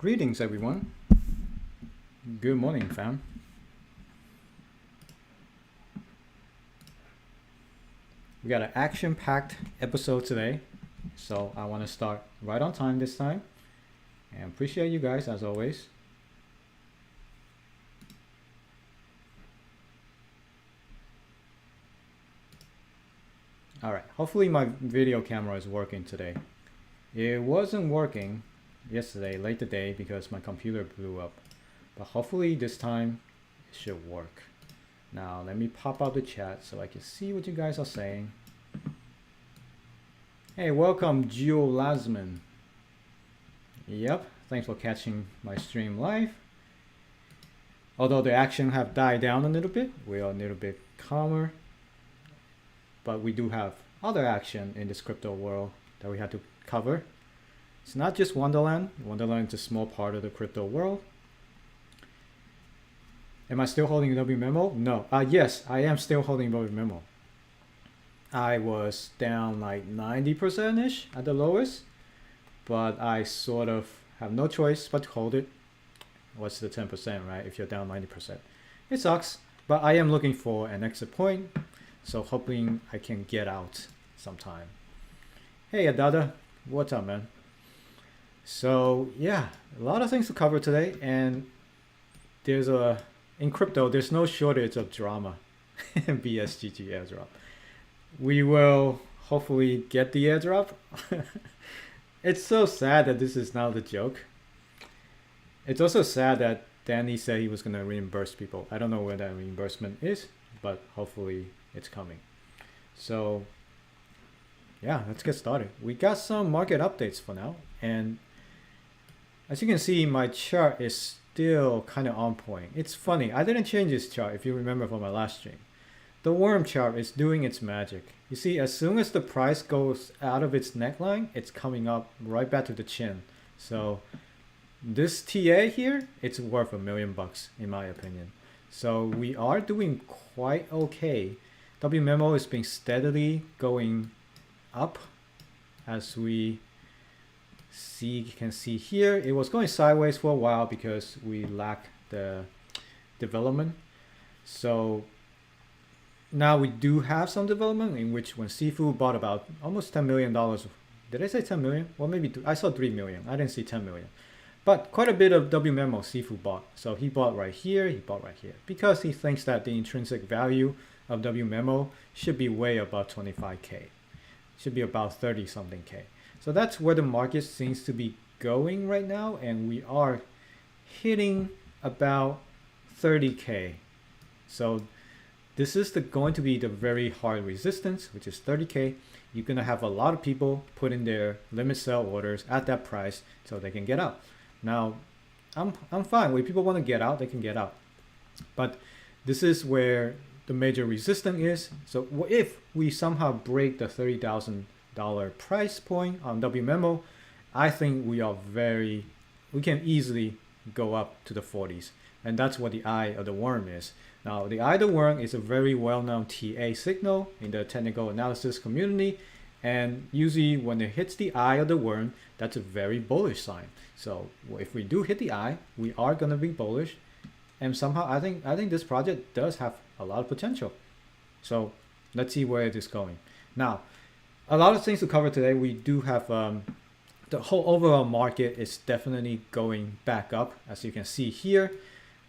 Greetings everyone. Good morning, fam. We got an action-packed episode today, so I want to start right on time this time, and appreciate you guys as always. Alright, hopefully my video camera is working today. It wasn't working yesterday, late the day, because my computer blew up. But hopefully this time it should work. Now let me pop out the chat so I can see what you guys are saying. Hey, welcome Geo Lasman. Yep, thanks for catching my stream live. Although the action have died down a little bit, we are a little bit calmer. But we do have other action in this crypto world that we had to cover. It's not just Wonderland. Wonderland is a small part of the crypto world. Am I still holding WMemo? No. Yes, I am still holding WMemo. I was down like 90%-ish at the lowest, but I sort of have no choice but to hold it. What's the 10%, right? If you're down 90%. It sucks, but I am looking for an exit point. So hoping I can get out sometime. Hey Adada, what's up, man? So yeah, a lot of things to cover today, and there's in crypto there's no shortage of drama. BSGG airdrop. We will hopefully get the airdrop. It's so sad that this is now the joke. It's also sad that Danny said he was going to reimburse people. I don't know where that reimbursement is, but hopefully it's coming. So yeah, let's get started. We got some market updates for now, and as you can see, my chart is still kind of on point. It's funny, I didn't change this chart if you remember from my last stream. The worm chart is doing its magic. You see, as soon as the price goes out of its neckline, it's coming up right back to the chin. So this TA here, it's worth $1 million in my opinion. So we are doing quite okay. WMemo is being steadily going up, as we can see here. It was going sideways for a while because we lack the development. So now we do have some development, in which when Sifu bought about almost $10 million. Did I say 10 million? Well, maybe I saw 3 million. I didn't see 10 million. But quite a bit of WMemo Sifu bought. So he bought right here, he bought right here, because he thinks that the intrinsic value of WMemo should be way above 25K. Should be about 30 something K. So that's where the market seems to be going right now, and we are hitting about 30K. So this is going to be the very hard resistance, which is 30K. You're gonna have a lot of people put in their limit sell orders at that price so they can get out. Now, I'm fine. When people want to get out, they can get out. But this is where the major resistance is. So if we somehow break the $30,000 price point on WMemo, I think we can easily go up to the 40s. And that's what the eye of the worm is. Now, the eye of the worm is a very well-known TA signal in the technical analysis community. And usually when it hits the eye of the worm, that's a very bullish sign. So if we do hit the eye, we are going to be bullish. And somehow I think this project does have a lot of potential. So let's see where it is going. Now, a lot of things to cover today. We do have the whole overall market is definitely going back up. As you can see here,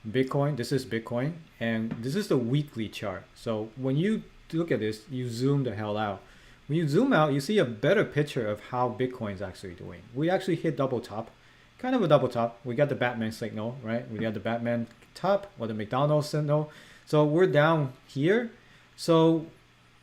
Bitcoin, this is Bitcoin, and this is the weekly chart. So when you look at this, you zoom the hell out. When you zoom out, you see a better picture of how Bitcoin is actually doing. We actually hit double top, kind of a double top. We got the Batman signal, right? We got the Batman top or the McDonald's signal. So we're down here. So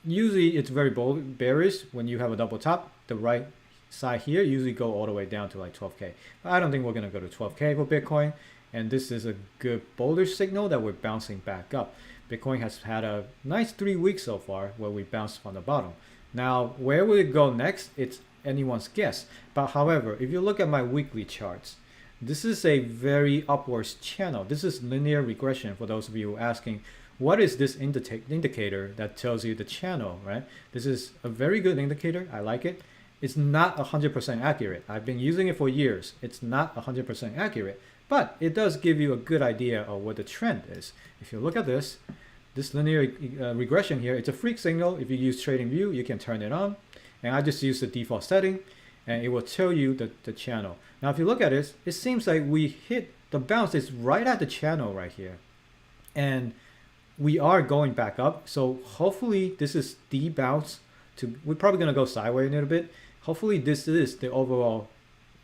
usually it's very bearish when you have a double top. The right side here usually go all the way down to like 12K. But I don't think we're going to go to 12K for Bitcoin. And this is a good bullish signal that we're bouncing back up. Bitcoin has had a nice 3 weeks so far where we bounced from the bottom. Now, where will it go next? It's anyone's guess. But however, if you look at my weekly charts, this is a very upwards channel. This is linear regression for those of you asking, what is this indicator that tells you the channel, right? This is a very good indicator. I like it. It's not 100% accurate. I've been using it for years. It's not 100% accurate, but it does give you a good idea of what the trend is. If you look at this linear regression here, it's a freak signal. If you use TradingView, you can turn it on. And I just use the default setting, and it will tell you the channel. Now, if you look at it, it seems like we hit the bounce is right at the channel right here. And we are going back up. So hopefully this is the bounce we're probably going to go sideways a little bit. Hopefully this is the overall,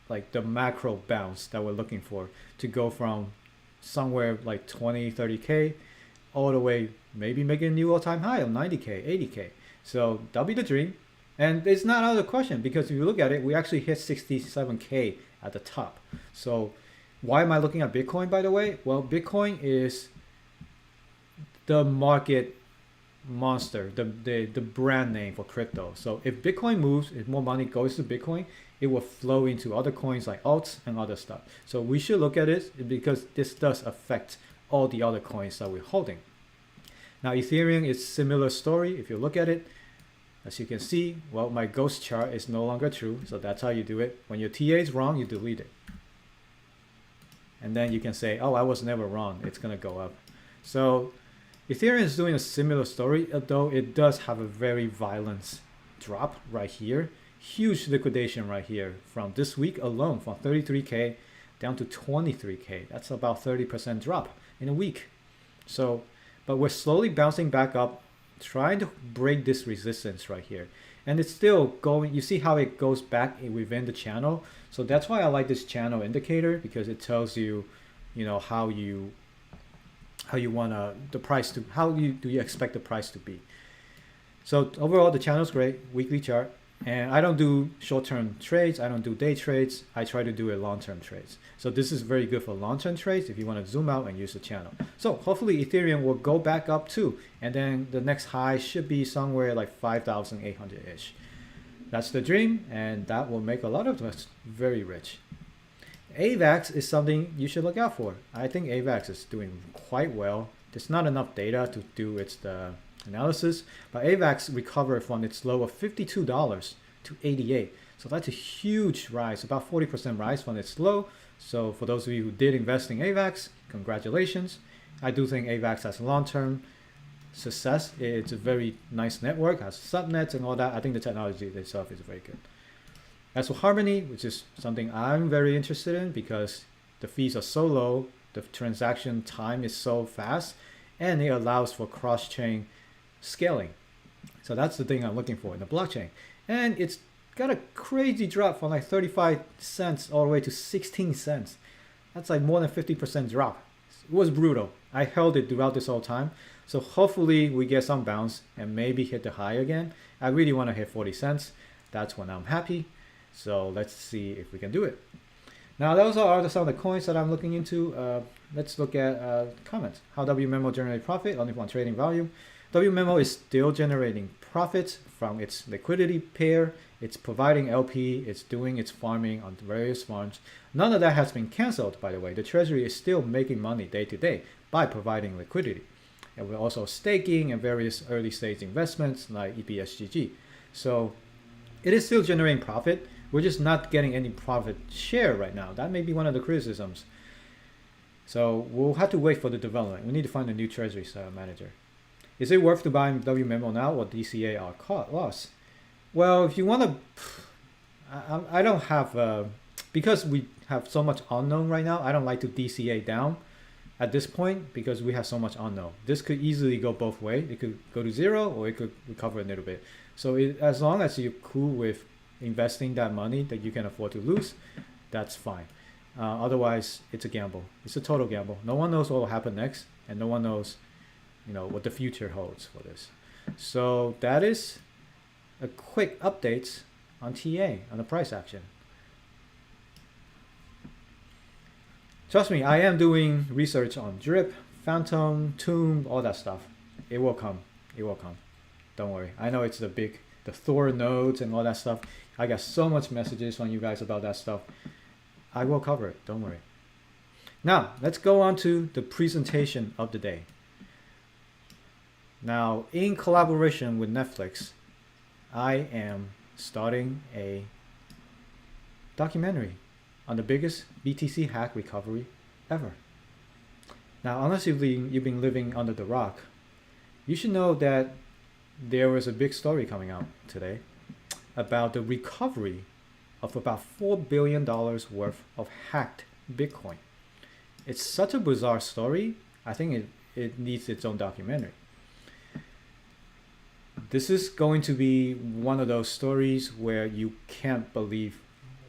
like the macro bounce that we're looking for, to go from somewhere like 20, 30K all the way, maybe making a new all-time high of 90K, 80K. So that'll be the dream. And it's not out of the question, because if you look at it, we actually hit 67K at the top. So why am I looking at Bitcoin, by the way? Well, Bitcoin is the market monster, the brand name for crypto. So if Bitcoin moves, if more money goes to Bitcoin, it will flow into other coins like alts and other stuff. So we should look at it, because this does affect all the other coins that we're holding. Now Ethereum is similar story. If you look at it, as you can see, well, my ghost chart is no longer true. So that's how you do it. When your TA is wrong, you delete it. And then you can say, oh, I was never wrong. It's going to go up. So Ethereum is doing a similar story, though it does have a very violent drop right here. Huge liquidation right here from this week alone, from 33K down to 23K. That's about 30% drop in a week. So, but we're slowly bouncing back up, trying to break this resistance right here. And it's still going, you see how it goes back within the channel. So that's why I like this channel indicator, because it tells you, you know, how you want the price to, do you expect the price to be. So overall, the channel is great, weekly chart. And I don't do short-term trades. I don't do day trades. I try to do it long-term trades. So this is very good for long-term trades if you want to zoom out and use the channel. So hopefully Ethereum will go back up too. And then the next high should be somewhere like 5,800-ish. That's the dream, and that will make a lot of us very rich. AVAX is something you should look out for. I think AVAX is doing quite well. There's not enough data to do its analysis, but AVAX recovered from its low of $52 to 88. So that's a huge rise, about 40% rise from its low. So for those of you who did invest in AVAX, congratulations. I do think AVAX has long-term success. It's a very nice network, has subnets and all that. I think the technology itself is very good. As for Harmony, which is something I'm very interested in, because the fees are so low, the transaction time is so fast, and it allows for cross-chain scaling. So that's the thing I'm looking for in the blockchain. And it's got a crazy drop from like 35 cents all the way to 16 cents. That's like more than 50% drop. It was brutal. I held it throughout this whole time. So hopefully we get some bounce and maybe hit the high again. I really want to hit 40 cents. That's when I'm happy. So let's see if we can do it. Now those are some of the coins that I'm looking into. Let's look at comments. How WMemo generate profit only from trading volume. WMemo is still generating profits from its liquidity pair. It's providing LP. It's doing its farming on various farms. None of that has been canceled, by the way. The treasury is still making money day to day by providing liquidity. And we're also staking and various early stage investments like EPSGG. So it is still generating profit. We're just not getting any profit share right now. That may be one of the criticisms. So we'll have to wait for the development. We need to find a new treasury manager. Is it worth to buy WMemo now or DCA or loss? Well, if you want to, I don't have, because we have so much unknown right now, I don't like to DCA down at this point because we have so much unknown. This could easily go both ways. It could go to zero or it could recover a little bit. So as long as you're cool with investing that money that you can afford to lose, that's fine. Otherwise, it's a gamble. It's a total gamble. No one knows what will happen next, and no one knows, you know, what the future holds for this. So that is a quick update on TA, on the price action. Trust me, I am doing research on Drip, Phantom, Tomb, all that stuff. It will come. It will come. Don't worry. I know it's the Thor nodes and all that stuff. I got so much messages from you guys about that stuff. I will cover it. Don't worry. Now, let's go on to the presentation of the day. Now, in collaboration with Netflix, I am starting a documentary on the biggest BTC hack recovery ever. Now, unless you've been living under the rock, you should know that there was a big story coming out today about the recovery of about $4 billion worth of hacked Bitcoin. It's such a bizarre story. I think it needs its own documentary. This is going to be one of those stories where you can't believe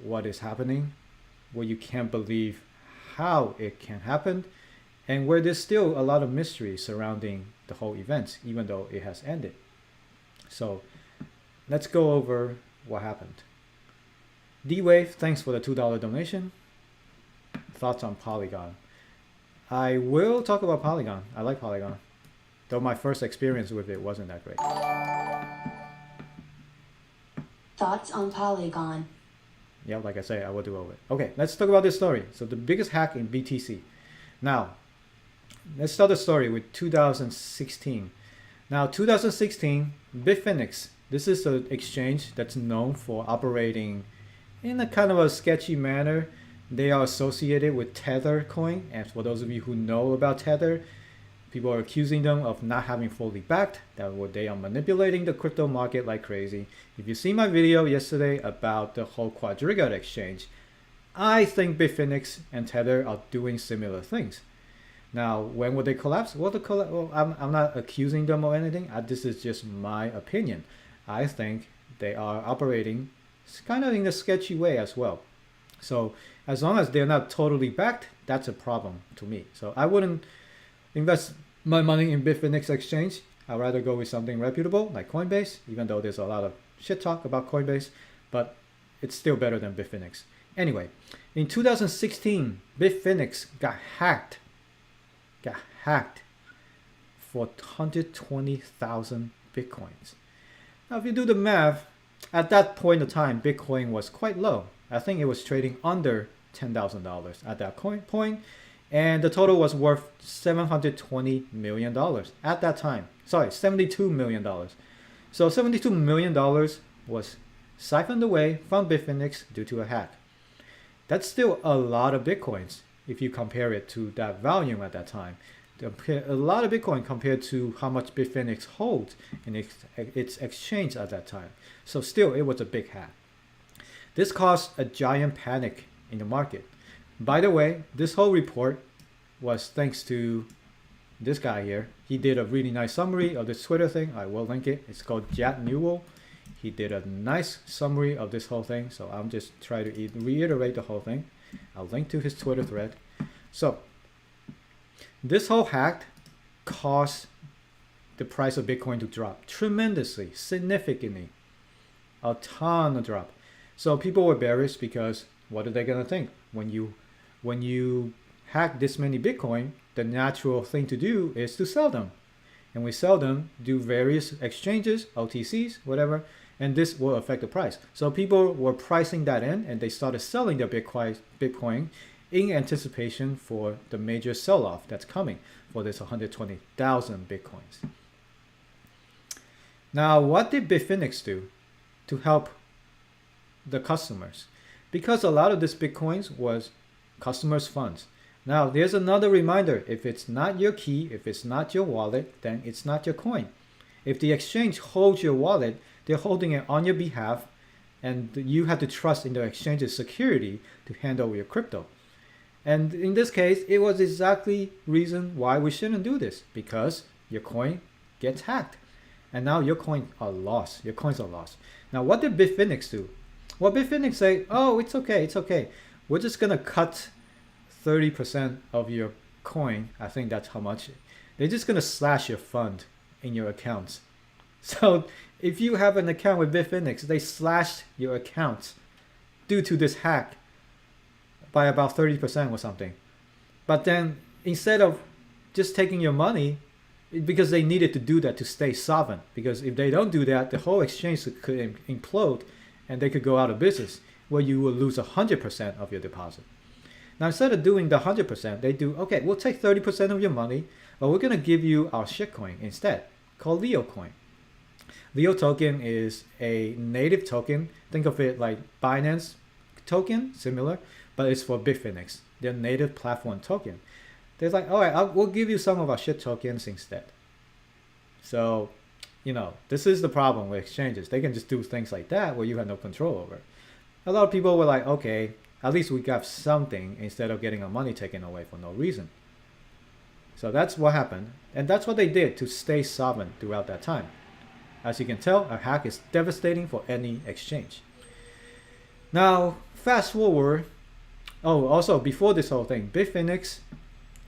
what is happening, where you can't believe how it can happen, and where there's still a lot of mystery surrounding the whole event, even though it has ended. So let's go over what happened. D-Wave, thanks for the $2 donation. Thoughts on Polygon? I will talk about Polygon. I like Polygon, though my first experience with it wasn't that great. Thoughts on Polygon? Yeah, like I say, I will do over it. Okay, let's talk about this story. So the biggest hack in BTC. Now, let's start the story with 2016. Now, 2016, Bitfinex. This is an exchange that's known for operating in a kind of a sketchy manner. They are associated with Tether coin. And for those of you who know about Tether, people are accusing them of not having fully backed, that they are manipulating the crypto market like crazy. If you see my video yesterday about the whole Quadriga exchange, I think Bitfinex and Tether are doing similar things. Now, when will they collapse? Well, I'm not accusing them of anything. This is just my opinion. I think they are operating kind of in a sketchy way as well. So as long as they're not totally backed, that's a problem to me. So I wouldn't invest my money in Bitfinex exchange. I'd rather go with something reputable like Coinbase, even though there's a lot of shit talk about Coinbase, but it's still better than Bitfinex. Anyway, in 2016, Bitfinex got hacked for 120,000 Bitcoins. Now, if you do the math, at that point in time, Bitcoin was quite low. I think it was trading under $10,000 at that point, and the total was worth $720 million at that time. Sorry, $72 million. So $72 million was siphoned away from Bitfinex due to a hack. That's still a lot of Bitcoins if you compare it to that volume at that time. A lot of Bitcoin compared to how much Bitfinex holds in its exchange at that time. So still, it was a big hack. This caused a giant panic in the market. By the way, this whole report was thanks to this guy here. He did a really nice summary of this Twitter thing. I will link it. It's called Jack Newell. He did a nice summary of this whole thing. So I'm just trying to reiterate the whole thing. I'll link to his Twitter thread. So this whole hack caused the price of Bitcoin to drop tremendously, significantly, a ton of drop. So people were bearish because what are they gonna think? When you hack this many Bitcoin, the natural thing to do is to sell them. And we sell them, do various exchanges, OTCs, whatever, and this will affect the price. So people were pricing that in and they started selling their Bitcoin in anticipation for the major sell-off that's coming for this 120,000 Bitcoins. Now, what did Bitfinex do to help the customers? Because a lot of this Bitcoins was customers' funds. Now, there's another reminder. If it's not your key, if it's not your wallet, then it's not your coin. If the exchange holds your wallet, they're holding it on your behalf, and you have to trust in the exchange's security to handle your crypto. And in this case, it was exactly reason why we shouldn't do this, because your coin gets hacked. And now your coins are lost. Your coins are lost. Now, what did Bitfinex do? Well, Bitfinex say, oh, it's okay, it's okay. We're just going to cut 30% of your coin. I think that's how much. They're just going to slash your fund in your accounts. So if you have an account with Bitfinex, they slashed your accounts due to this hack by about 30% or something. But then instead of just taking your money, because they needed to do that to stay solvent, because if they don't do that, the whole exchange could implode and they could go out of business, where you will lose 100% of your deposit. Now, instead of doing the 100%, they do, okay, we'll take 30% of your money, but we're going to give you our shitcoin instead, called Leo coin. Leo token is a native token. Think of it like Binance token, similar, but it's for Bitfinex, their native platform token. They're like, all right, we'll give you some of our shit tokens instead. So, this is the problem with exchanges. They can just do things like that where you have no control over. A lot of people were like, okay, at least we got something instead of getting our money taken away for no reason. So that's what happened. And that's what they did to stay sovereign throughout that time. As you can tell, a hack is devastating for any exchange. Now, fast forward. Oh, also, before this whole thing, Bitfinex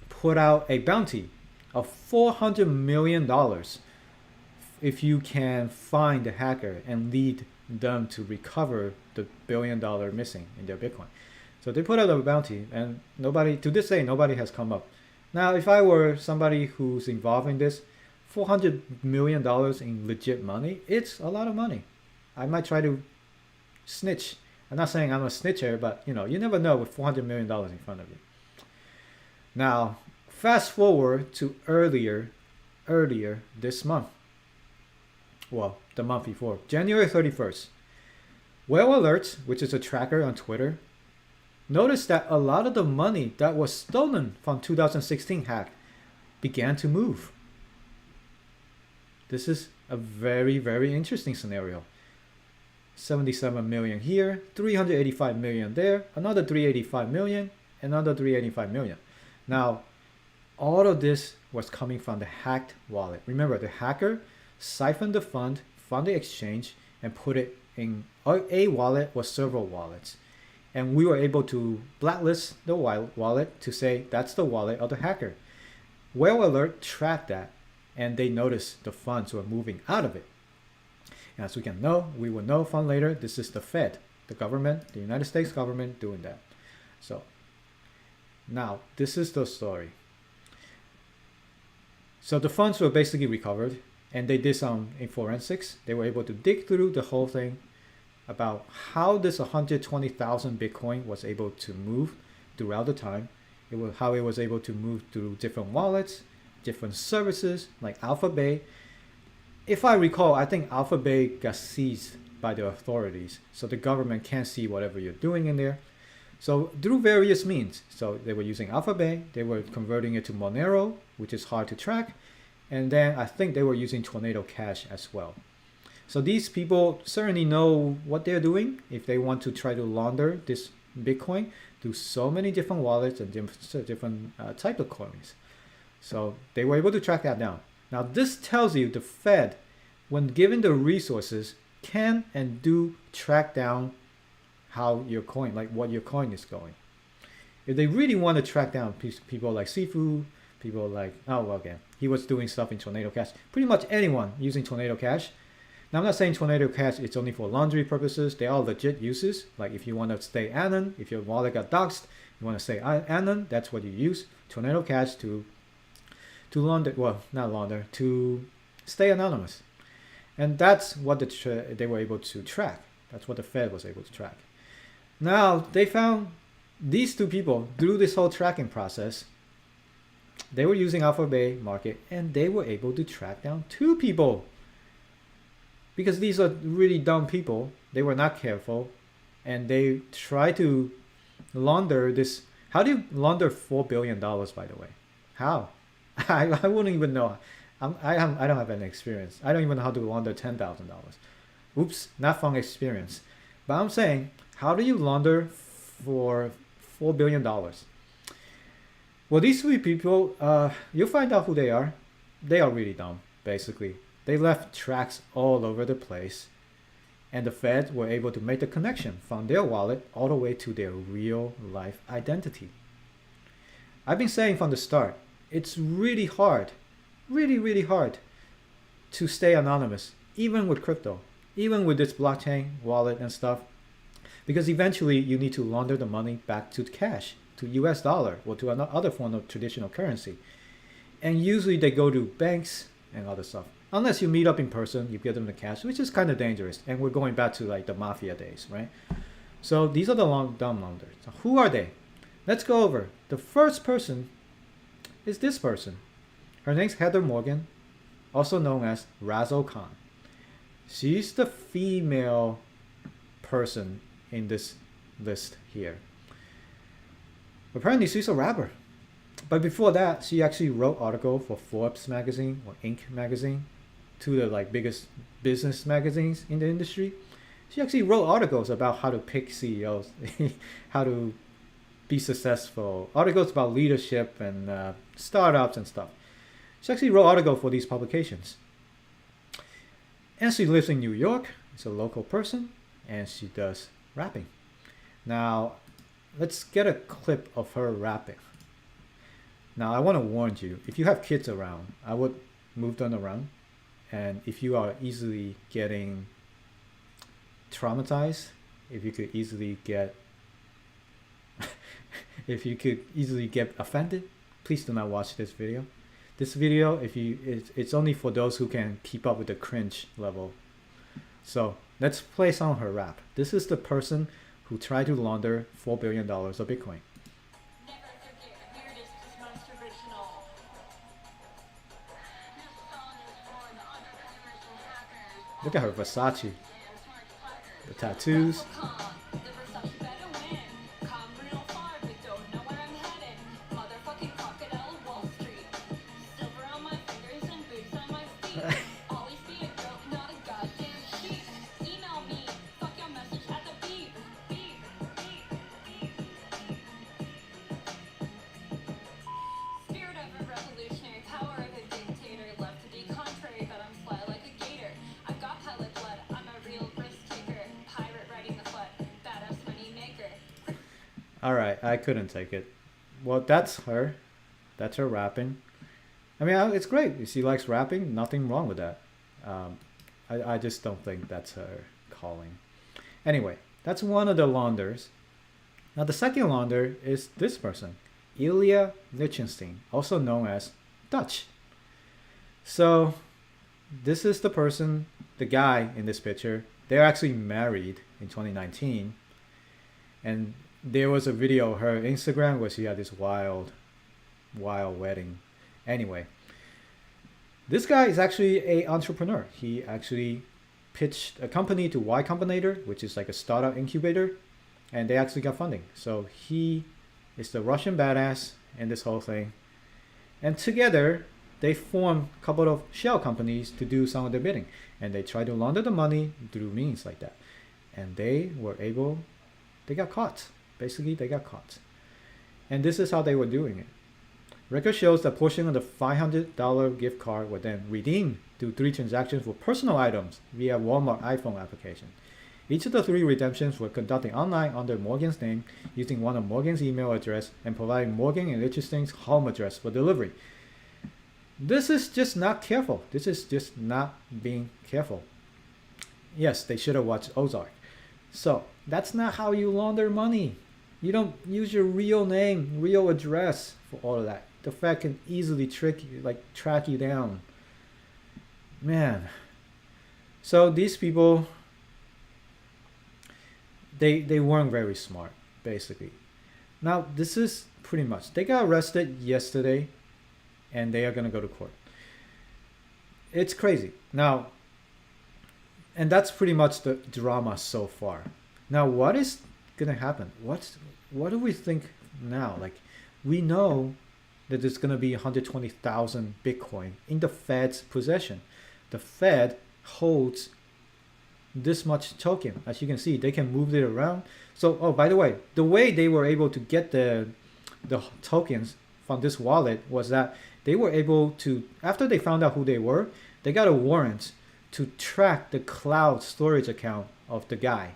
put out a bounty of $400 million if you can find the hacker and lead them to recover the $1 billion missing in their Bitcoin. So they put out a bounty, and nobody, to this day, nobody has come up. Now, if I were somebody who's involved in this, $400 million in legit money, it's a lot of money. I might try to snitch. I'm not saying I'm a snitcher, but you never know with $400 million in front of you. Now, fast forward to earlier this month. Well, the month before, January 31st. Whale Alert, which is a tracker on Twitter, noticed that a lot of the money that was stolen from 2016 hack began to move. This is a very, very interesting scenario. 77 million here, 385 million there, another 385 million, another 385 million. Now, all of this was coming from the hacked wallet. Remember, the hacker siphoned the fund from the exchange and put it in a wallet or several wallets. And we were able to blacklist the wallet to say that's the wallet of the hacker. Whale Alert tracked that, and they noticed the funds were moving out of it. And as we will know from later, this is the Fed, the government, the United States government doing that. So now this is the story. So the funds were basically recovered, and they did some in forensics. They were able to dig through the whole thing about how this 120,000 Bitcoin was able to move throughout the time. How it was able to move through different wallets, different services like Alphabay. If I recall, I think Alphabay got seized by the authorities, so the government can't see whatever you're doing in there. So through various means, so they were using Alphabay, they were converting it to Monero, which is hard to track, and then I think they were using Tornado Cash as well. So these people certainly know what they're doing if they want to try to launder this Bitcoin through so many different wallets and different type of coins. So they were able to track that down. Now this tells you the Fed, when given the resources, can and do track down how your coin, like what your coin is going. If they really want to track down people like Sifu, people like, he was doing stuff in Tornado Cash. Pretty much anyone using Tornado Cash. Now I'm not saying Tornado Cash it's only for laundry purposes. They are legit uses. Like if you want to stay anon, if your wallet got doxed, you want to stay anon, that's what you use. Tornado Cash to launder, well, not launder, to stay anonymous. And that's what they were able to track. That's what the Fed was able to track. Now, they found these two people through this whole tracking process. They were using Alphabay Market, and they were able to track down two people. Because these are really dumb people. They were not careful, and they tried to launder this. How do you launder $4 billion, by the way? How? I wouldn't even know. I don't have any experience. I don't even know how to launder $10,000. Oops, not from experience. But I'm saying, how do you launder for $4 billion? Well, these three people, you'll find out who they are. They are really dumb, basically. They left tracks all over the place. And the Fed were able to make the connection from their wallet all the way to their real life identity. I've been saying from the start, it's really hard, really hard to stay anonymous, even with crypto, even with this blockchain wallet and stuff, because eventually you need to launder the money back to cash, to US dollar, or to another form of traditional currency. And usually they go to banks and other stuff. Unless you meet up in person, you give them the cash, which is kind of dangerous. And we're going back to like the mafia days, right? So these are the dumb launderers. So who are they? Let's go over. The first person is this person. Her name's Heather Morgan, also known as Razzle Khan. She's the female person in this list here. Apparently she's a rapper. But before that, she actually wrote article for Forbes magazine or Inc. magazine, two of the like biggest business magazines in the industry. She actually wrote articles about how to pick CEOs, how to be successful, articles about leadership and startups and stuff. She actually wrote articles for these publications. And she lives in New York. She's a local person, and she does rapping. Now, let's get a clip of her rapping. Now, I want to warn you, if you have kids around, I would move them around. And if you are easily getting traumatized, if you could easily get if you could easily get offended, please do not watch this video. This video, it's only for those who can keep up with the cringe level. So let's play some of her rap. This is the person who tried to launder $4 billion of Bitcoin. Look at her Versace. The tattoos. Alright, I couldn't take it. Well, that's her. That's her rapping. I mean, it's great. She likes rapping. Nothing wrong with that. I just don't think that's her calling. Anyway, that's one of the launders. Now, the second launder is this person, Ilya Lichtenstein, also known as Dutch. So, this is the person, the guy in this picture. They're actually married in 2019. And there was a video of her Instagram where she had this wild wedding. Anyway, this guy is actually an entrepreneur. He actually pitched a company to Y Combinator, which is like a startup incubator, and they actually got funding. So he is the Russian badass in this whole thing. And together, they formed a couple of shell companies to do some of the bidding. And they tried to launder the money through means like that. And they got caught. Basically, they got caught. And this is how they were doing it. Record shows that portion of the $500 gift card were then redeemed through 3 transactions for personal items via Walmart iPhone application. Each of the 3 redemptions were conducted online under Morgan's name, using one of Morgan's email address and providing Morgan and Lichtenstein's home address for delivery. This is just not careful. This is just not being careful. Yes, they should have watched Ozark. So, that's not how you launder money. You don't use your real name, real address for all of that. The Fed can easily track you down. Man. So these people, they weren't very smart, basically. Now, this is pretty much, they got arrested yesterday and they are going to go to court. It's crazy. Now, and that's pretty much the drama so far. Now, what is going to happen? What do we think now? Like, we know that there's going to be 120,000 Bitcoin in the Fed's possession. The Fed holds this much token. As you can see, they can move it around. So, oh, by the way they were able to get the tokens from this wallet was that they were able to, after they found out who they were, they got a warrant to track the cloud storage account of the guy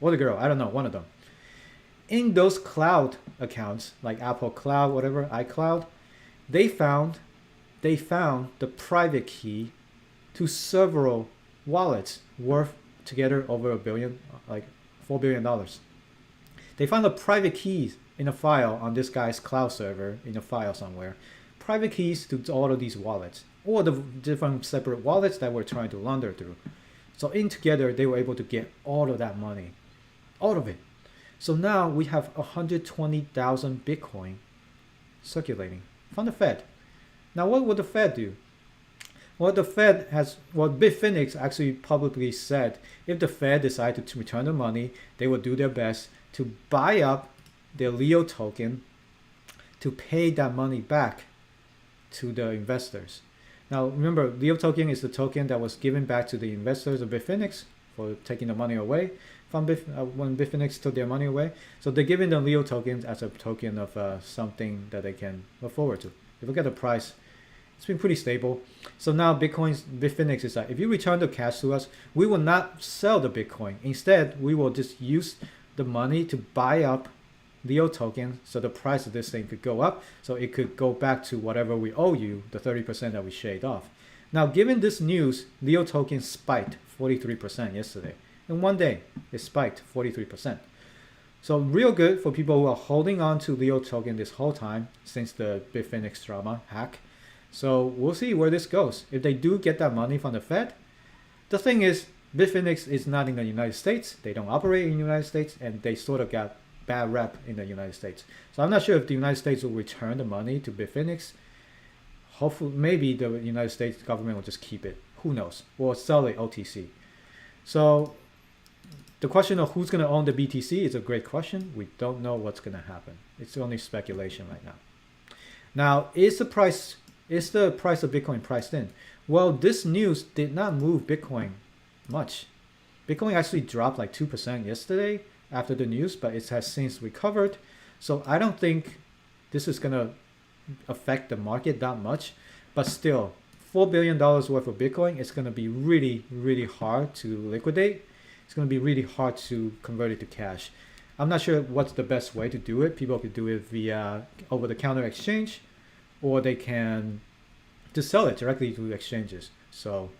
or the girl, I don't know, one of them. In those cloud accounts, like Apple Cloud, whatever, iCloud, they found the private key to several wallets worth together over $1 billion, like $4 billion. They found the private keys in a file on this guy's cloud server in a file somewhere. Private keys to all of these wallets, or the different separate wallets that we're trying to launder through. So in together, they were able to get all of that money, all of it. So now we have 120,000 Bitcoin circulating from the Fed. Now what would the Fed do? What the Fed has, what Bitfinex actually publicly said, if the Fed decided to return the money, they will do their best to buy up their Leo token to pay that money back to the investors. Now remember, Leo token is the token that was given back to the investors of Bitfinex for taking the money away from when Bitfinex took their money away. So they're giving the Leo tokens as a token of something that they can look forward to. If you look at the price, it's been pretty stable. So now Bitfinex is like, if you return the cash to us, we will not sell the Bitcoin. Instead, we will just use the money to buy up Leo tokens, so the price of this thing could go up, so it could go back to whatever we owe you, the 30% that we shaved off. Now, given this news, Leo token spiked 43% yesterday. In one day, it spiked 43%. So real good for people who are holding on to Leo token this whole time since the Bitfinex drama hack. So we'll see where this goes. If they do get that money from the Fed, the thing is, Bitfinex is not in the United States. They don't operate in the United States, and they sort of got bad rep in the United States. So I'm not sure if the United States will return the money to Bitfinex. Hopefully, maybe the United States government will just keep it. Who knows? Or sell it OTC. So the question of who's going to own the BTC is a great question. We don't know what's going to happen. It's only speculation right now. Now, is the price of Bitcoin priced in? Well, this news did not move Bitcoin much. Bitcoin actually dropped like 2% yesterday after the news, but it has since recovered. So I don't think this is going to affect the market that much. But still, $4 billion worth of Bitcoin is going to be really, really hard to liquidate. It's going to be really hard to convert it to cash. I'm not sure what's the best way to do it. People could do it via over-the-counter exchange, or they can just sell it directly to exchanges. So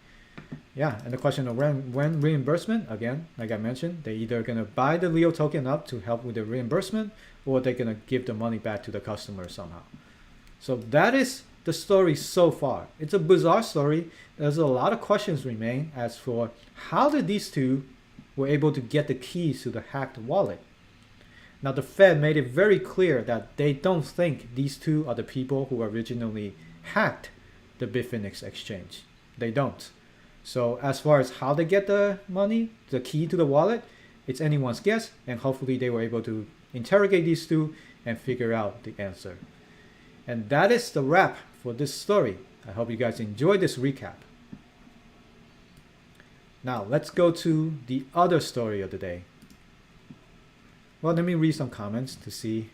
yeah, and the question of when reimbursement, again, like I mentioned, they're either going to buy the Leo token up to help with the reimbursement, or they're going to give the money back to the customer somehow. So that is the story so far. It's a bizarre story. There's a lot of questions remain as for how did these two were able to get the keys to the hacked wallet. Now the Fed made it very clear that they don't think these two are the people who originally hacked the Bitfinex exchange. They don't. So as far as how they get the money, the key to the wallet, it's anyone's guess, and hopefully they were able to interrogate these two and figure out the answer. And that is the wrap for this story. I hope you guys enjoyed this recap. Now let's go to the other story of the day. Well, let me read some comments to see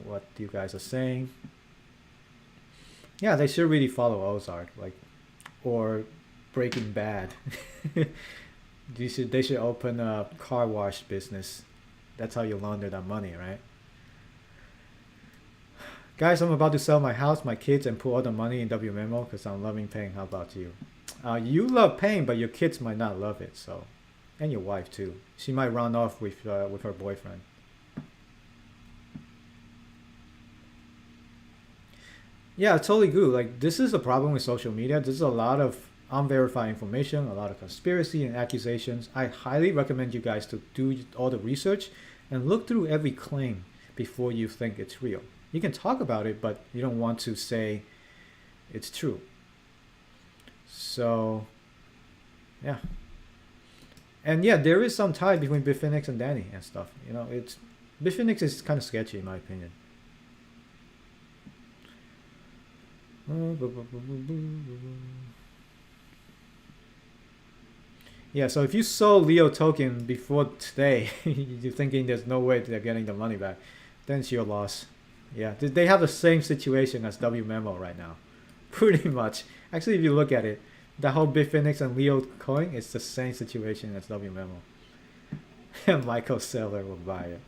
what you guys are saying. Yeah, they should really follow Ozark, or Breaking Bad. They should open a car wash business. That's how you launder that money, right? Guys, I'm about to sell my house, my kids, and put all the money in WMemo because I'm loving paying. How about you? You love paying, but your kids might not love it. So, and your wife too. She might run off with her boyfriend. Yeah, totally good. Like, this is the problem with social media. There's a lot of unverified information, a lot of conspiracy and accusations. I highly recommend you guys to do all the research and look through every claim before you think it's real. You can talk about it, but you don't want to say it's true. So, yeah. And yeah, there is some tie between Bitfinex and Danny and stuff. You know, Bitfinex is kind of sketchy in my opinion. Yeah, so if you sold Leo token before today, you're thinking there's no way they're getting the money back, then it's your loss. Yeah, they have the same situation as WMemo right now. Pretty much. Actually, if you look at it, the whole Bitfinex and Leo coin is the same situation as WMemo. And Michael Saylor will buy it.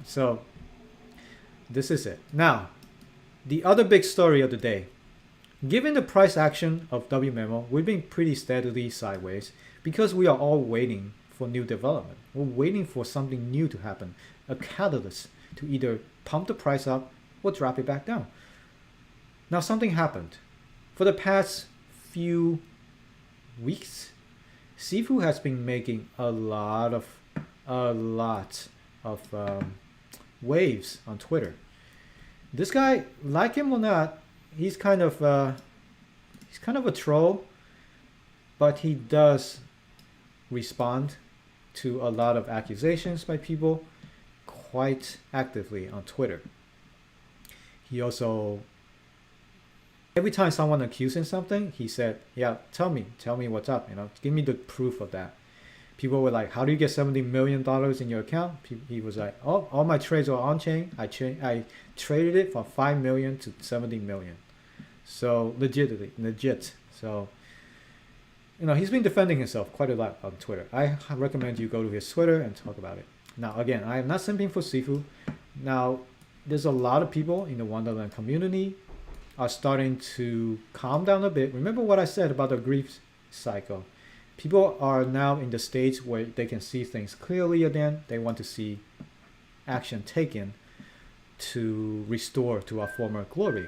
So, this is it. Now, the other big story of the day. Given the price action of WMemo, we've been pretty steadily sideways because we are all waiting for new development. We're waiting for something new to happen, a catalyst to either pump the price up or drop it back down. Now something happened. For the past few weeks, Sifu has been making a lot of waves on Twitter. This guy, like him or not, he's kind of a troll, but he does respond to a lot of accusations by people quite actively on Twitter. He also, every time someone accused him something, he said, yeah, tell me what's up, give me the proof of that. People were like, how do you get $70 million in your account? He was like, oh, all my trades are on chain. I traded it from 5 million to 70 million. So legit. So, he's been defending himself quite a lot on Twitter. I recommend you go to his Twitter and talk about it. Now, again, I am not simping for Sifu. Now, there's a lot of people in the Wonderland community are starting to calm down a bit. Remember what I said about the grief cycle. People are now in the stage where they can see things clearly again. They want to see action taken to restore to our former glory.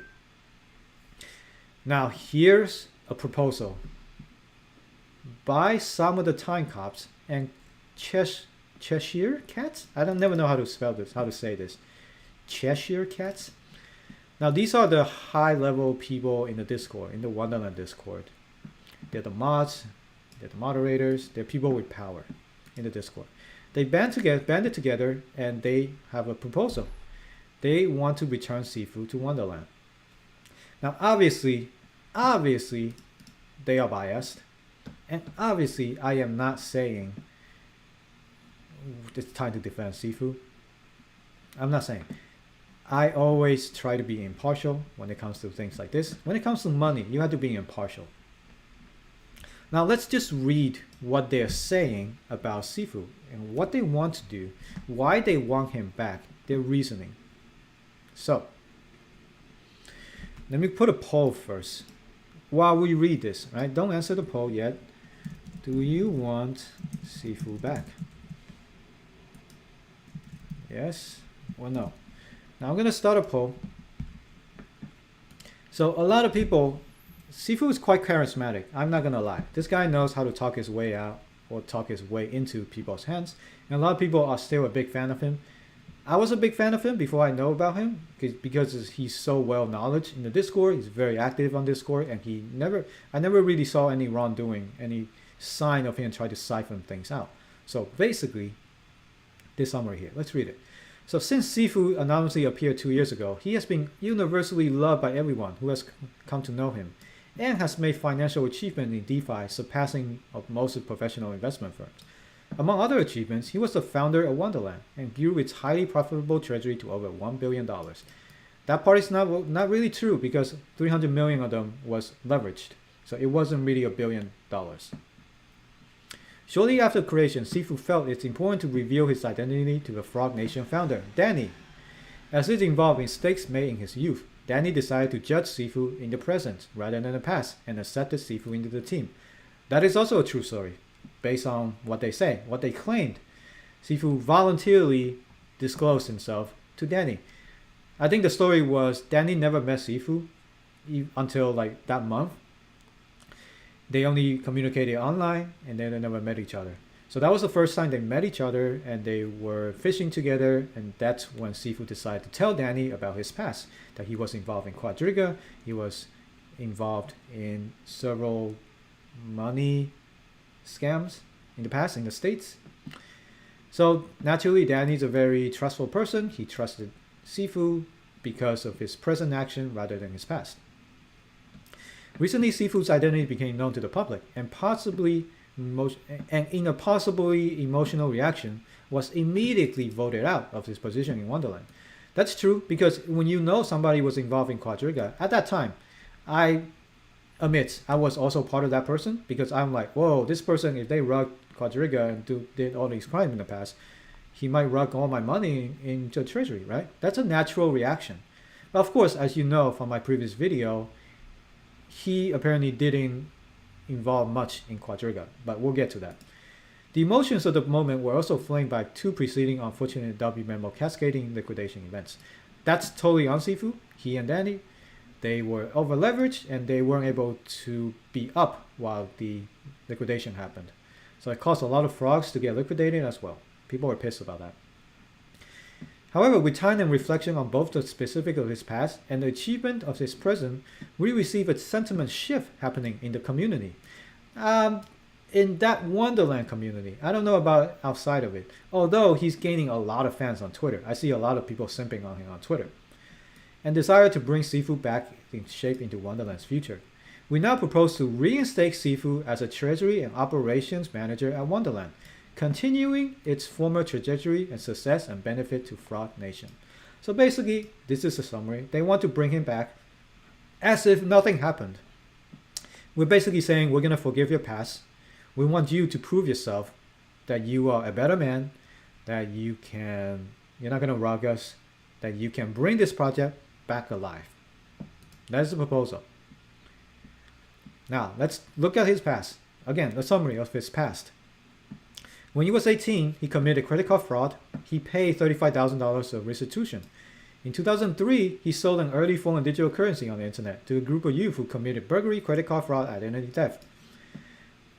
Now, here's a proposal. Buy some of the time cops and Cheshire cats? I don't never know how to spell this, how to say this. Cheshire cats? Now, these are the high-level people in the Discord, in the Wonderland Discord. They're the mods, they're the moderators, they're people with power in the Discord. They banded together, and they have a proposal. They want to return Sifu to Wonderland. Now, obviously, they are biased. And obviously, I am not saying it's time to defend Sifu. I'm not saying. I always try to be impartial when it comes to things like this. When it comes to money, you have to be impartial. Now let's just read what they're saying about Sifu and what they want to do, why they want him back, their reasoning. So, let me put a poll first. While we read this, right? Don't answer the poll yet. Do you want Sifu back? Yes or no? Now I'm going to start a poll. So a lot of people, Sifu is quite charismatic. I'm not going to lie. This guy knows how to talk his way out or talk his way into people's hands. And a lot of people are still a big fan of him. I was a big fan of him before I know about him because he's so well knowledge in the Discord. He's very active on Discord, and I never really saw any wrongdoing, any sign of him trying to siphon things out. So basically, this summary here. Let's read it. So since Sifu anonymously appeared 2 years ago, he has been universally loved by everyone who has come to know him, and has made financial achievement in DeFi surpassing of most professional investment firms. Among other achievements, he was the founder of Wonderland and grew its highly profitable treasury to over $1 billion. That part is not really true because 300 million of them was leveraged, so it wasn't really $1 billion. Shortly after creation, Sifu felt it's important to reveal his identity to the Frog Nation founder, Danny. As he's involved in stakes made in his youth, Danny decided to judge Sifu in the present rather than the past and accepted Sifu into the team. That is also a true story. Based on what they say, what they claimed, Sifu voluntarily disclosed himself to Danny. I think the story was Danny never met Sifu until like that month. They only communicated online and then they never met each other. So that was the first time they met each other and they were fishing together, and that's when Sifu decided to tell Danny about his past, that he was involved in Quadriga, he was involved in several money scams in the past in the States. So naturally, Danny's a very trustful person. He trusted Sifu because of his present action rather than his past. Recently, Sifu's identity became known to the public, and in a possibly emotional reaction, was immediately voted out of his position in Wonderland. That's true because when you know somebody was involved in Quadriga, at that time, I admit I was also part of that person, because I'm like, whoa, this person, if they rug Quadriga and did all these crimes in the past, he might rug all my money into treasury, right? That's a natural reaction. But of course, as you know from my previous video, he apparently didn't involve much in Quadriga, but we'll get to that. The emotions of the moment were also flamed by two preceding unfortunate W memo cascading liquidation events. That's totally on Sifu. He and Danny, they were over leveraged and they weren't able to be up while the liquidation happened. So it caused a lot of frogs to get liquidated as well. People were pissed about that. However, with time and reflection on both the specifics of his past and the achievement of his present, we receive a sentiment shift happening in the community. In that Wonderland community, I don't know about outside of it, although he's gaining a lot of fans on Twitter. I see a lot of people simping on him on Twitter. And desire to bring Sifu back in shape into Wonderland's future. We now propose to reinstate Sifu as a treasury and operations manager at Wonderland, continuing its former trajectory and success and benefit to Frog Nation. So basically, this is a summary. They want to bring him back as if nothing happened. We're basically saying we're going to forgive your past. We want you to prove yourself that you are a better man, that you're not going to rock us, that you can bring this project back alive. That's the proposal. Now, let's look at his past. Again, a summary of his past. When he was 18, he committed credit card fraud. He paid $35,000 of restitution. In 2003, he sold an early phone and digital currency on the internet to a group of youth who committed burglary, credit card fraud, identity theft.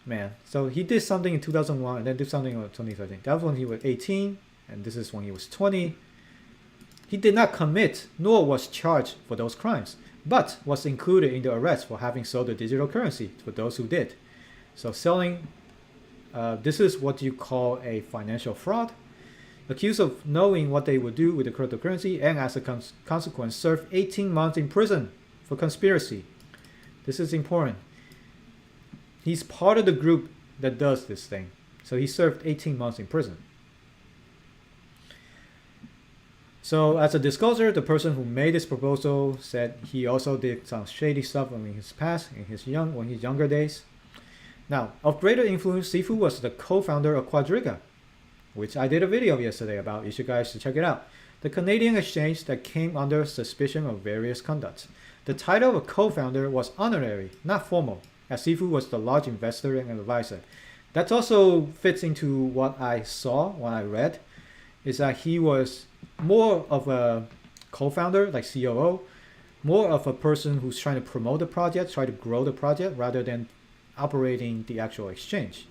Man, so he did something in 2001 and then did something in 2013. That was when he was 18, and this is when he was 20. He did not commit nor was charged for those crimes, but was included in the arrest for having sold the digital currency for those who did. So selling, this is what you call a financial fraud. Accused of knowing what they would do with the cryptocurrency and as a consequence served 18 months in prison for conspiracy. This is important. He's part of the group that does this thing. So he served 18 months in prison. So as a disclosure, the person who made this proposal said he also did some shady stuff in his past, in his younger days. Now, of greater influence, Sifu was the co-founder of Quadriga, which I did a video yesterday about. You guys should check it out. The Canadian exchange that came under suspicion of various conducts. The title of co-founder was honorary, not formal, as Sifu was the large investor and advisor. That also fits into what I saw, what I read, is that he was more of a co-founder, like COO, more of a person who's trying to promote the project, try to grow the project, rather than operating the actual exchange.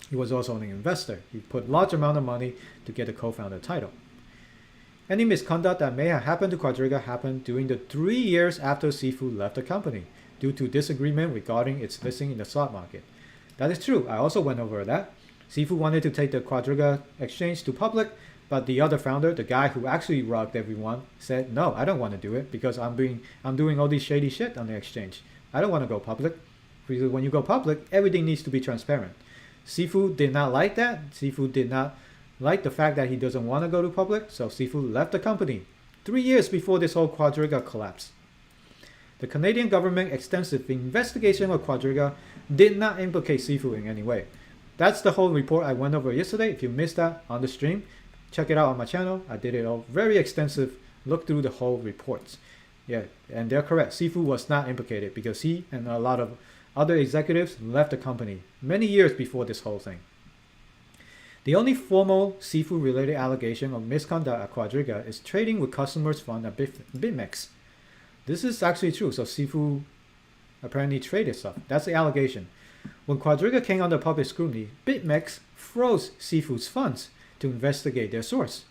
He was also an investor. He put large amount of money to get the co-founder title. Any misconduct that may have happened to Quadriga happened during the 3 years after Sifu left the company, due to disagreement regarding its listing in the stock market. That is true. I also went over that. Sifu wanted to take the Quadriga exchange to public, but the other founder, the guy who actually rocked everyone, said, no, I don't want to do it because I'm doing all this shady shit on the exchange. I don't want to go public. Because when you go public, everything needs to be transparent. Sifu did not like that. Sifu did not like the fact that he doesn't want to go to public, so Sifu left the company 3 years before this whole Quadriga collapse. The Canadian government extensive investigation of Quadriga did not implicate Sifu in any way. That's the whole report I went over yesterday. If you missed that on the stream, check it out on my channel. I did it all very extensive, look through the whole reports. Yeah, and they're correct. Sifu was not implicated because he and a lot of other executives left the company many years before this whole thing. The only formal Sifu-related allegation of misconduct at Quadriga is trading with customers' funds at BitMEX. This is actually true. So Sifu apparently traded stuff. That's the allegation. When Quadriga came under public scrutiny, BitMEX froze Sifu's funds to investigate their source.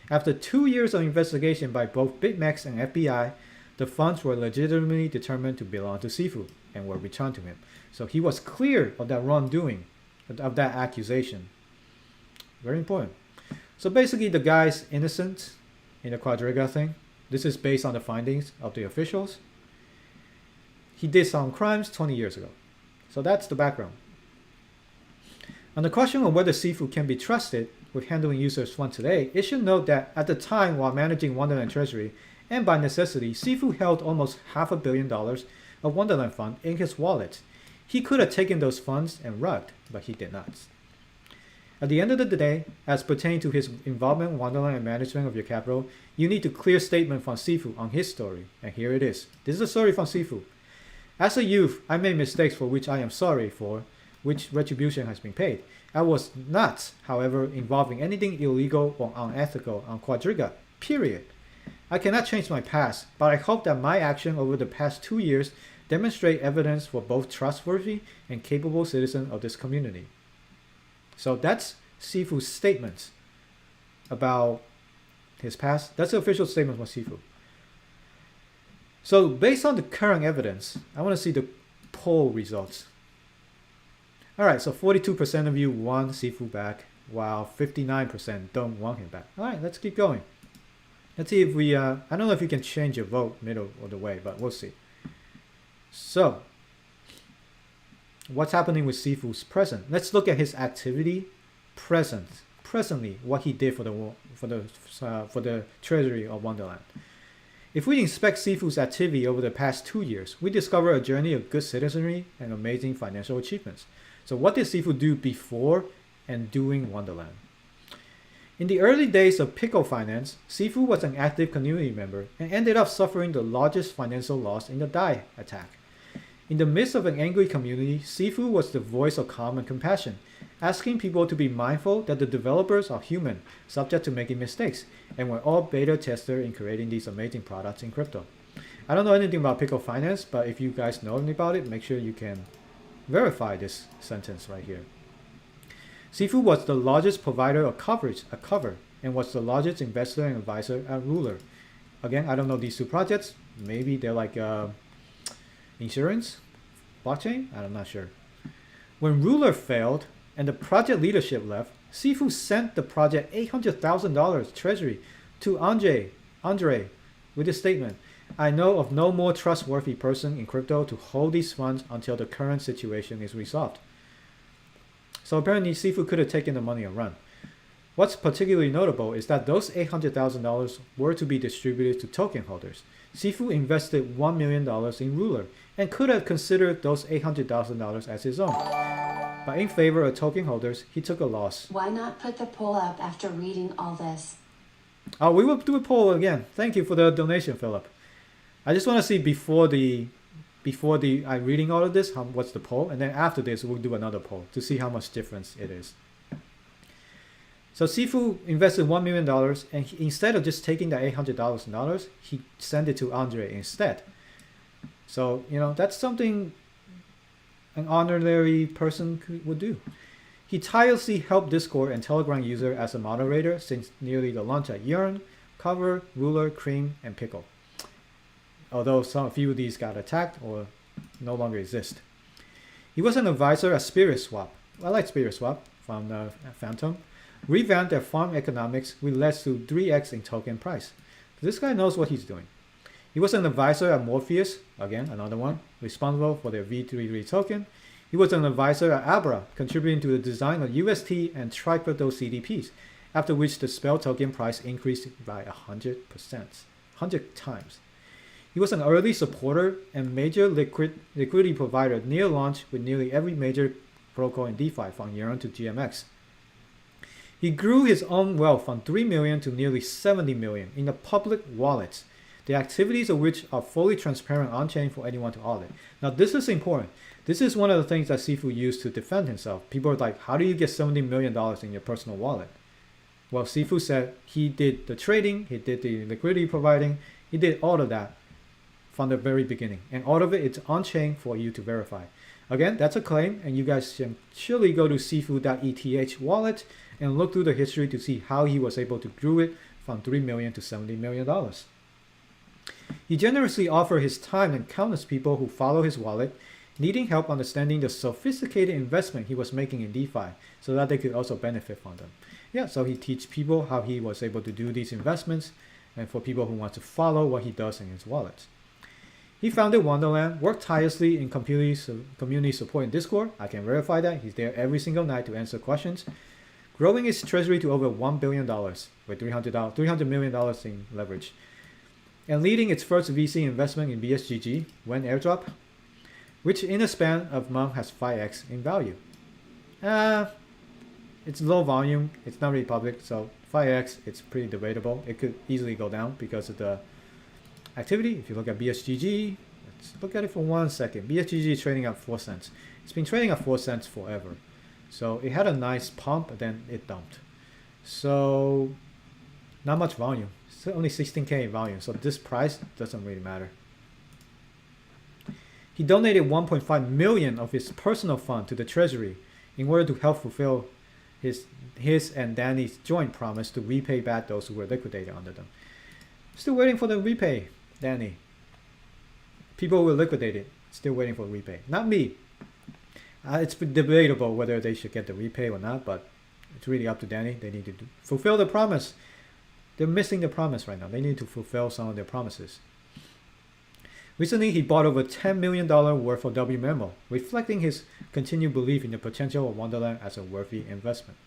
After 2 years of investigation by both BitMEX and FBI, the funds were legitimately determined to belong to Sifu and were returned to him. So he was clear of that wrongdoing, of that accusation. Very important. So basically the guy's innocent in the Quadriga thing. This is based on the findings of the officials. He did some crimes 20 years ago. So that's the background. On the question of whether Sifu can be trusted with handling users' funds today, it should note that at the time while managing Wonderland Treasury, and by necessity, Sifu held almost $500 million of Wonderland Fund in his wallet. He could have taken those funds and rugged, but he did not. At the end of the day, as pertaining to his involvement in Wonderland and management of your capital, you need a clear statement from Sifu on his story. And here it is. This is a story from Sifu. As a youth, I made mistakes for which I am sorry for, which retribution has been paid. I was not, however, involved in anything illegal or unethical on Quadriga, period. I cannot change my past, but I hope that my action over the past 2 years demonstrate evidence for both trustworthy and capable citizens of this community. So that's Sifu's statements about his past. That's the official statement from Sifu. So based on the current evidence, I want to see the poll results. All right, so 42% of you want Sifu back, while 59% don't want him back. All right, let's keep going. Let's see if we, I don't know if you can change your vote middle of the way, but we'll see. So, what's happening with Sifu's present? Let's look at his activity presently, what he did for the treasury of Wonderland. If we inspect Sifu's activity over the past 2 years, we discover a journey of good citizenry and amazing financial achievements. So what did Sifu do before and doing Wonderland? In the early days of Pickle Finance, Sifu was an active community member and ended up suffering the largest financial loss in the Dai attack. In the midst of an angry community, Sifu was the voice of calm and compassion, asking people to be mindful that the developers are human, subject to making mistakes, and we're all beta testers in creating these amazing products in crypto. I don't know anything about Pickle Finance, but if you guys know anything about it, make sure you can verify this sentence right here. Sifu was the largest provider of coverage at Cover and was the largest investor and advisor at Ruler. Again, I don't know these two projects. Maybe they're like insurance, blockchain? I'm not sure. When Ruler failed and the project leadership left, Sifu sent the project $800,000 treasury to Andre with a statement, "I know of no more trustworthy person in crypto to hold these funds until the current situation is resolved." So apparently Sifu could have taken the money and run. What's particularly notable is that those $800,000 were to be distributed to token holders. Sifu invested $1 million in Ruler and could have considered those $800,000 as his own. But in favor of token holders, he took a loss. Why not put the poll up after reading all this? Oh, we will do a poll again. Thank you for the donation, Philip. I just want to see before I reading all of this, what's the poll, and then after this we'll do another poll to see how much difference it is. So Sifu invested $1 million, and instead of just taking the $800,000, he sent it to Andre instead. So that's something an honorary person would do. He tirelessly helped Discord and Telegram user as a moderator since nearly the launch at Yearn, Cover, Ruler, Cream, and Pickle. Although a few of these got attacked or no longer exist. He was an advisor at Spirit Swap. I like Spirit Swap from Phantom. Revamped their farm economics, which led to 3x in token price. This guy knows what he's doing. He was an advisor at Morpheus, again another one, responsible for their V33 token. He was an advisor at Abra, contributing to the design of UST and Tricrypto CDPs, after which the Spell token price increased by 100%, 100 times. He was an early supporter and major liquidity provider near launch with nearly every major protocol in DeFi from Yearn to GMX. He grew his own wealth from 3 million to nearly 70 million in the public wallets, the activities of which are fully transparent on-chain for anyone to audit. Now this is important. This is one of the things that Sifu used to defend himself. People are like, how do you get $70 million in your personal wallet? Well, Sifu said he did the trading, he did the liquidity providing, he did all of that from the very beginning. And all of it's on-chain for you to verify. Again, that's a claim, and you guys should surely go to sifu.eth wallet and look through the history to see how he was able to grow it from 3 million to $70 million. He generously offered his time and countless people who follow his wallet needing help understanding the sophisticated investment he was making in DeFi so that they could also benefit from them. Yeah, so he teaches people how he was able to do these investments and for people who want to follow what he does in his wallet. He founded Wonderland, worked tirelessly in community support in Discord. I can verify that. He's there every single night to answer questions. Growing his treasury to over $1 billion with $300 million in leverage. And leading its first VC investment in BSGG when airdrop, which in a span of month has 5x in value. It's low volume, it's not really public, so 5x, it's pretty debatable. It could easily go down because of the activity. If you look at BSGG, let's look at it for 1 second. BSGG is trading at 4 cents. It's been trading at 4 cents forever. So it had a nice pump, but then it dumped. So not much volume. It's only 16K in volume. So this price doesn't really matter. He donated 1.5 million of his personal fund to the treasury in order to help fulfill his and Danny's joint promise to repay back those who were liquidated under them. Still waiting for the repay, Danny. People were liquidated, still waiting for repay. Not me. It's debatable whether they should get the repay or not, but it's really up to Danny. They need to fulfill the promise. They're missing the promise right now. They need to fulfill some of their promises. Recently, he bought over $10 million worth of WMemo, reflecting his continued belief in the potential of Wonderland as a worthy investment.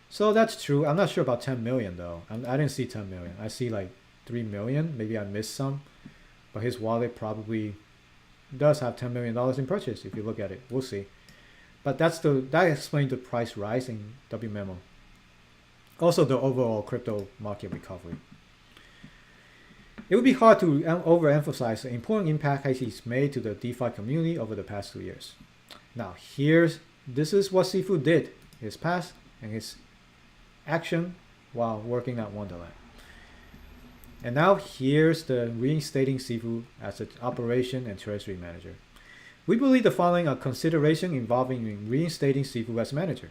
So that's true. I'm not sure about 10 million though. I didn't see 10 million. I see like 3 million. Maybe I missed some. But his wallet probably does have $10 million in purchase if you look at it. We'll see. But that explains the price rise in WMemo. Also the overall crypto market recovery. It would be hard to overemphasize the important impact he's made to the DeFi community over the past 2 years. Now this is what Sifu did, his past and his action while working at Wonderland. And now here's the reinstating Sifu as its operation and treasury manager. We believe the following are considerations involving reinstating Sifu as manager.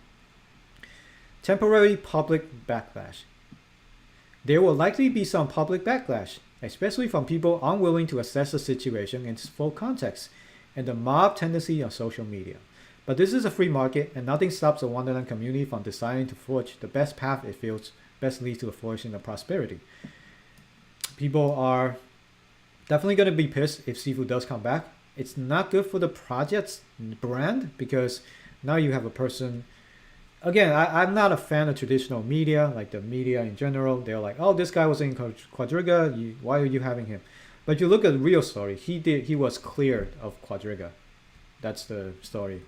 Temporary public backlash. There will likely be some public backlash, especially from people unwilling to assess the situation in its full context and the mob tendency on social media. But this is a free market and nothing stops the Wonderland community from deciding to forge the best path it feels best leads to the flourishing of prosperity. People are definitely going to be pissed if Sifu does come back. It's not good for the project's brand because now you have a person. Again, I'm not a fan of traditional media, like the media in general. They're like, oh, this guy was in Quadriga. Why are you having him? But you look at the real story. He was cleared of Quadriga. That's the story.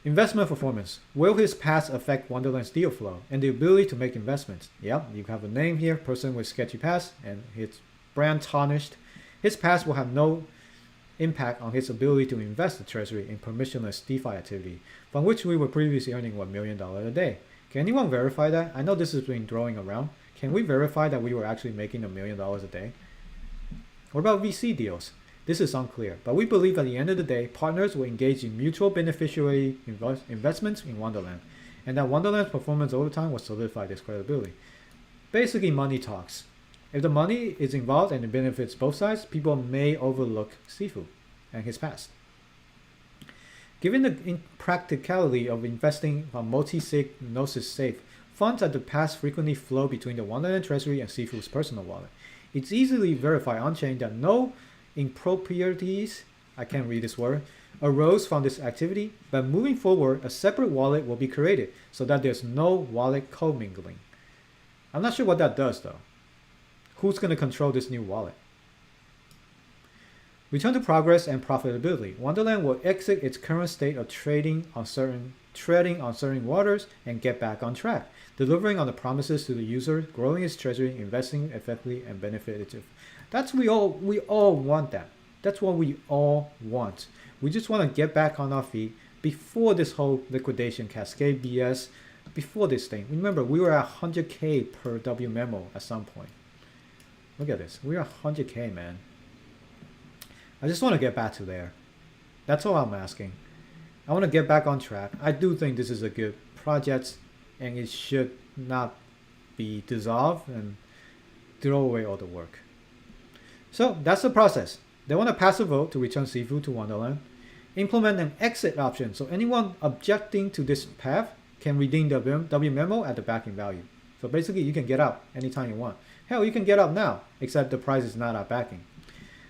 Investment performance. Will his past affect Wonderland's deal flow and the ability to make investments? Yep, you have a name here, person with sketchy past, and his brand tarnished. His past will have no impact on his ability to invest the treasury in permissionless DeFi activity, from which we were previously earning $1 million a day. Can anyone verify that? I know this has been throwing around. Can we verify that we were actually making $1 million a day? What about VC deals? This is unclear, but we believe at the end of the day, partners will engage in mutual beneficiary investments in Wonderland, and that Wonderland's performance over time will solidify this credibility. Basically, money talks. If the money is involved and it benefits both sides, people may overlook Sifu and his past. Given the impracticality of investing on multi-sig Gnosis safe, funds at the past frequently flow between the Wonderland treasury and Sifu's personal wallet. It's easily verified on-chain that no improprieties, I can't read this word, arose from this activity, but moving forward, a separate wallet will be created so that there's no wallet commingling. I'm not sure what that does though. Who's going to control this new wallet? Return to progress and profitability. Wonderland will exit its current state of treading on certain waters and get back on track, delivering on the promises to the user, growing its treasury, investing effectively, and benefit its. That's we all want that. That's what we all want. We just want to get back on our feet before this whole liquidation cascade BS. Before this thing, remember we were at 100K per WMemo at some point. Look at this. We're 100K, man. I just want to get back to there. That's all I'm asking. I want to get back on track. I do think this is a good project and it should not be dissolved and throw away all the work. So that's the process. They want to pass a vote to return Sifu to Wonderland. Implement an exit option so anyone objecting to this path can redeem the WMemo at the backing value. So basically you can get out anytime you want. Hell, you can get out now, except the price is not at backing.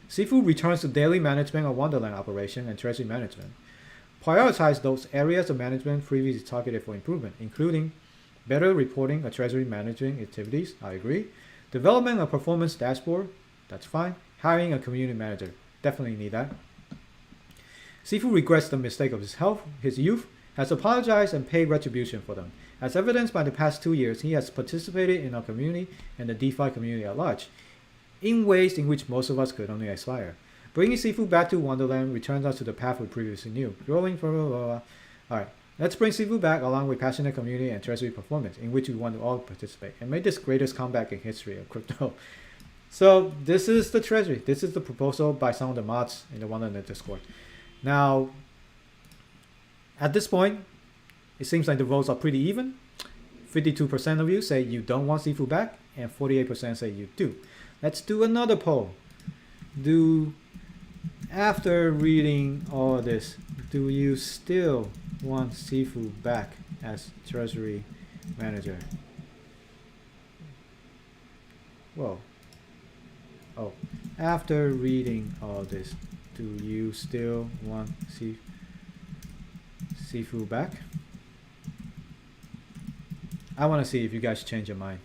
Sifu returns to daily management of Wonderland operation and treasury management. Prioritize those areas of management previously targeted for improvement, including better reporting of treasury managing activities, I agree. Development of performance dashboard, that's fine. Hiring a community manager, definitely need that. Sifu regrets the mistake of his youth, has apologized and paid retribution for them. As evidenced by the past 2 years, he has participated in our community and the DeFi community at large, in ways in which most of us could only aspire. Bringing Sifu back to Wonderland returns us to the path we previously knew. Growing for Alright, let's bring Sifu back along with passionate community and treasury performance, in which we want to all participate, and make this greatest comeback in history of crypto. So this is the treasury. This is the proposal by some of the mods in the Wonderland Discord. Now, at this point, it seems like the votes are pretty even. 52% of you say you don't want Sifu back, and 48% say you do. Let's do another poll. After reading all this, do you still want Sifu back as treasury manager? Whoa. Oh, after reading all this, do you still want Sifu back? I want to see if you guys change your mind.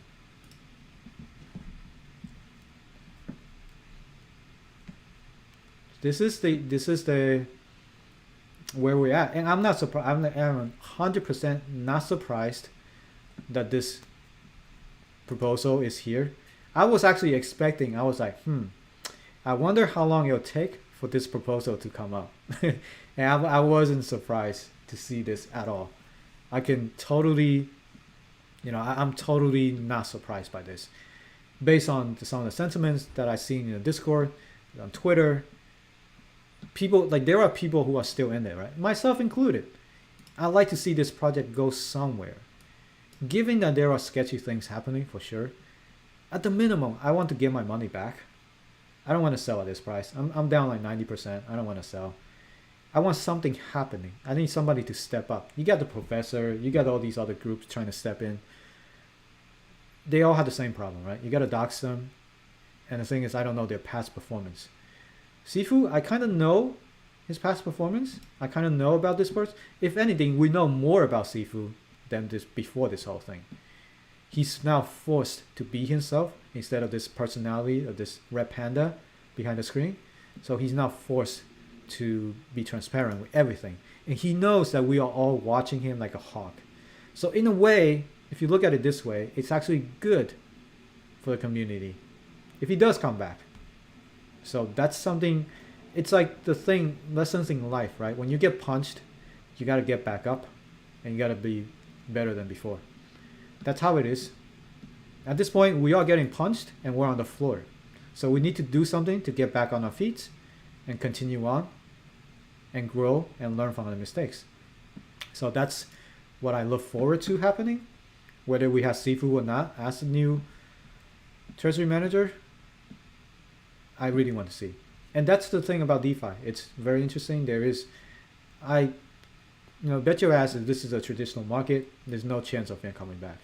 This is the where we're at, and I'm not surprised. I'm 100% not surprised that this proposal is here. I was actually expecting. I was like, I wonder how long it'll take for this proposal to come up, and I wasn't surprised to see this at all. I can totally, I'm totally not surprised by this, based on some of the sentiments that I've seen in the Discord, on Twitter. People, like, there are people who are still in there, right? Myself included. I'd like to see this project go somewhere. Given that there are sketchy things happening for sure, at the minimum, I want to get my money back. I don't want to sell at this price. I'm down like 90%. I don't want to sell. I want something happening. I need somebody to step up. You got the professor, you got all these other groups trying to step in. They all have the same problem, right? You got to dox them. And the thing is, I don't know their past performance. Sifu, I kind of know his past performance. I kind of know about this person. If anything, we know more about Sifu than this before this whole thing. He's now forced to be himself instead of this personality of this red panda behind the screen. So he's now forced to be transparent with everything. And he knows that we are all watching him like a hawk. So in a way, if you look at it this way, it's actually good for the community if he does come back. So that's something, it's like the thing, lessons in life, right? When you get punched, you got to get back up and you got to be better than before. That's how it is. At this point, we are getting punched and we're on the floor. So we need to do something to get back on our feet and continue on and grow and learn from the mistakes. So that's what I look forward to happening. Whether we have Sifu or not as the new treasury manager, I really want to see. And that's the thing about DeFi. It's very interesting. There is, bet your ass if this is a traditional market, there's no chance of him coming back.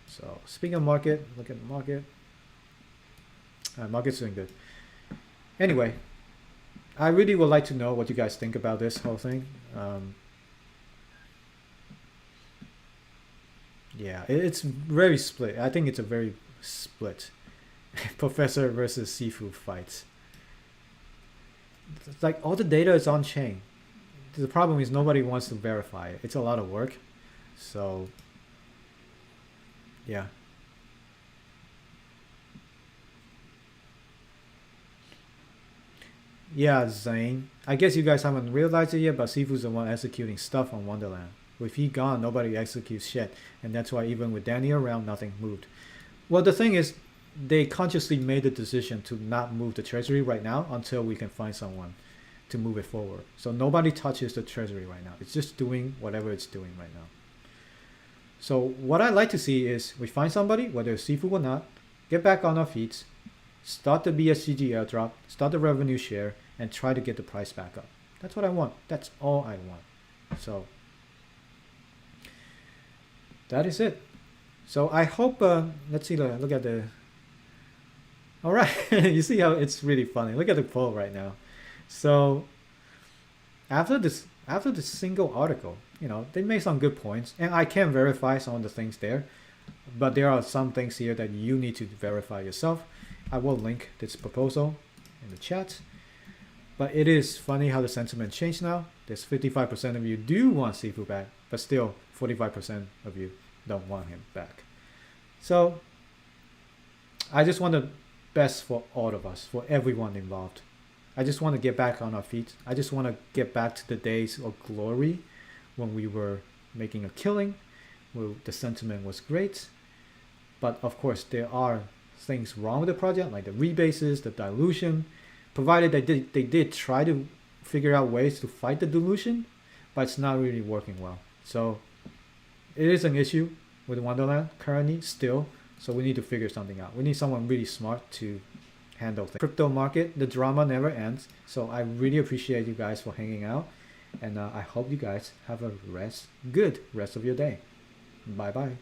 So speaking of market, look at the market. Market's doing good. Anyway, I really would like to know what you guys think about this whole thing. Yeah, it's very split. I think it's a very split. Professor versus Sifu fights. It's like all the data is on chain. The problem is nobody wants to verify it. It's a lot of work. So yeah. Yeah, Zane. I guess you guys haven't realized it yet, but Sifu's the one executing stuff on Wonderland. With he gone, nobody executes shit. And that's why even with Danny around, nothing moved. Well, the thing is, they consciously made the decision to not move the treasury right now until we can find someone to move it forward. So nobody touches the treasury right now. It's just doing whatever it's doing right now. So what I'd like to see is we find somebody, whether it's Sifu or not, get back on our feet, start the BSCG airdrop, start the revenue share, and try to get the price back up. That's what I want. That's all I want. So that is it. So I hope, let's see, look at the, all right, you see how it's really funny. Look at the poll right now. So after this single article, they made some good points, and I can verify some of the things there, but there are some things here that you need to verify yourself. I will link this proposal in the chat. But it is funny how the sentiment changed now. There's 55% of you do want Sifu back, but still 45% of you don't want him back. So I just want the best for all of us, for everyone involved. I just want to get back on our feet. I just want to get back to the days of glory when we were making a killing, where the sentiment was great. But of course, there are things wrong with the project, like the rebases, the dilution, provided they did try to figure out ways to fight the dilution, but it's not really working well. So it is an issue with Wonderland currently still, so we need to figure something out. We need someone really smart to handle things. Crypto market, the drama never ends. So I really appreciate you guys for hanging out, and I hope you guys have a good rest of your day. Bye bye.